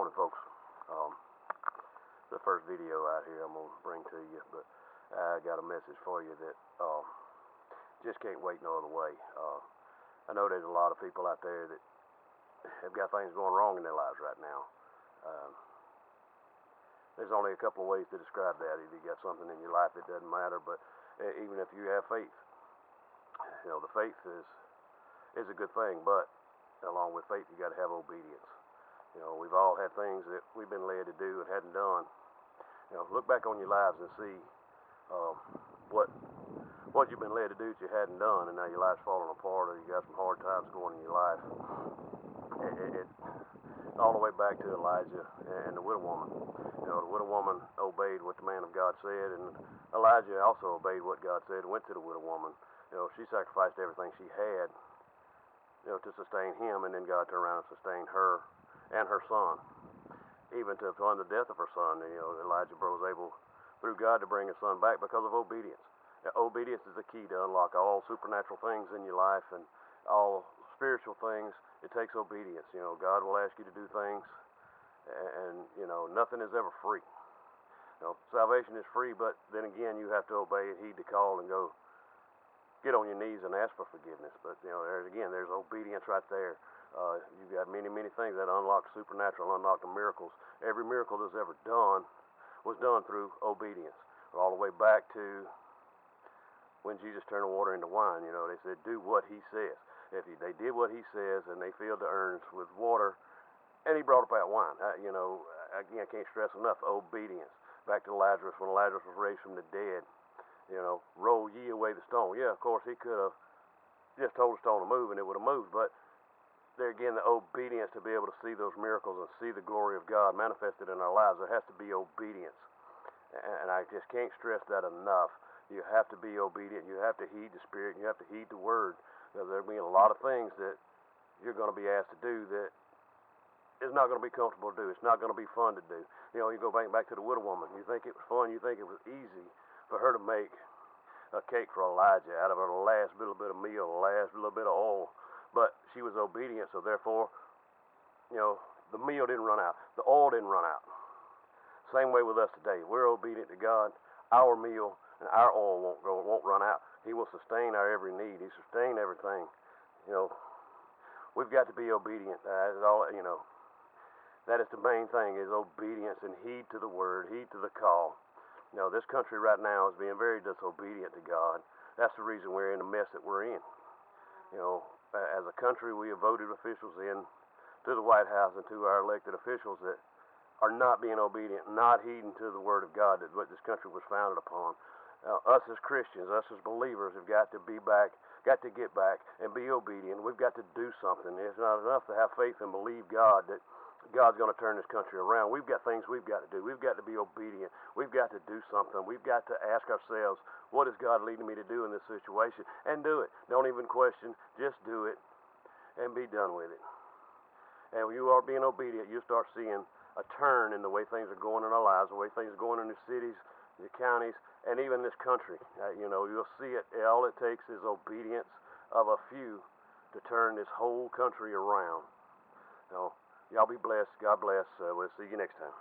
morning, folks. The first video out here I'm going to bring to you, but I got a message for you that just can't wait no other way. I know there's a lot of people out there that have got things going wrong in their lives right now. There's only a couple of ways to describe that. If you got something in your life, it doesn't matter, but even if you have faith, you know, the faith is a good thing, but along with faith, you got to have obedience. You know, we've all had things that we've been led to do and hadn't done. You know, look back on your lives and see what you've been led to do that you hadn't done, and now your life's falling apart, or you got some hard times going in your life. All the way back to Elijah and the widow woman. You know, the widow woman obeyed what the man of God said, and Elijah also obeyed what God said and went to the widow woman. You know, she sacrificed everything she had, you know, to sustain him, and then God turned around and sustained her and her son, even to upon the death of her son. You know, Elijah was able, through God, to bring his son back because of obedience. Now, obedience is the key to unlock all supernatural things in your life and all spiritual things. It takes obedience. You know, God will ask you to do things, and you know, nothing is ever free. You know, salvation is free, but then again, you have to obey and heed the call and go get on your knees and ask for forgiveness. But you know, there's obedience right there. You've got many things that unlock supernatural, unlock the miracles. Every miracle that's ever done was done through obedience. All the way back to when Jesus turned the water into wine. You know, they said, do what he says. If they did what he says and they filled the urns with water, and he brought up that wine. You know, again, I can't stress enough, obedience. Back to Lazarus, when Lazarus was raised from the dead, you know, roll ye away the stone. Yeah, of course, he could have just told the stone to move and it would have moved, but there again, the obedience to be able to see those miracles and see the glory of God manifested in our lives, there has to be obedience. And I just can't stress that enough. You have to be obedient. You have to heed the Spirit. And you have to heed the Word. There'll be a lot of things that you're going to be asked to do that is not going to be comfortable to do. It's not going to be fun to do. You know, you go back to the widow woman. You think it was fun. You think it was easy for her to make a cake for Elijah out of her last little bit of meal, the last little bit of oil. But she was obedient, so therefore, you know, the meal didn't run out. The oil didn't run out. Same way with us today. We're obedient to God. Our meal and our oil won't run out. He will sustain our every need. He sustained everything. You know, we've got to be obedient. That is all. You know, that is the main thing: is obedience and heed to the word, heed to the call. You know, this country right now is being very disobedient to God. That's the reason we're in the mess that we're in. You know, as a country, we have voted officials in to the White House and to our elected officials that are not being obedient, not heeding to the Word of God, that what this country was founded upon. Us as Christians, us as believers, have got to be back, got to get back and be obedient. We've got to do something. It's not enough to have faith and believe God that God's going to turn this country around. We've got things we've got to do. We've got to be obedient. We've got to do something. We've got to ask ourselves, what is God leading me to do in this situation? And do it. Don't even question. Just do it and be done with it. And when you are being obedient, you'll start seeing a turn in the way things are going in our lives, the way things are going in the cities, the counties, and even this country. You know, you'll see it. All it takes is obedience of a few to turn this whole country around. You know, y'all be blessed. God bless. We'll see you next time.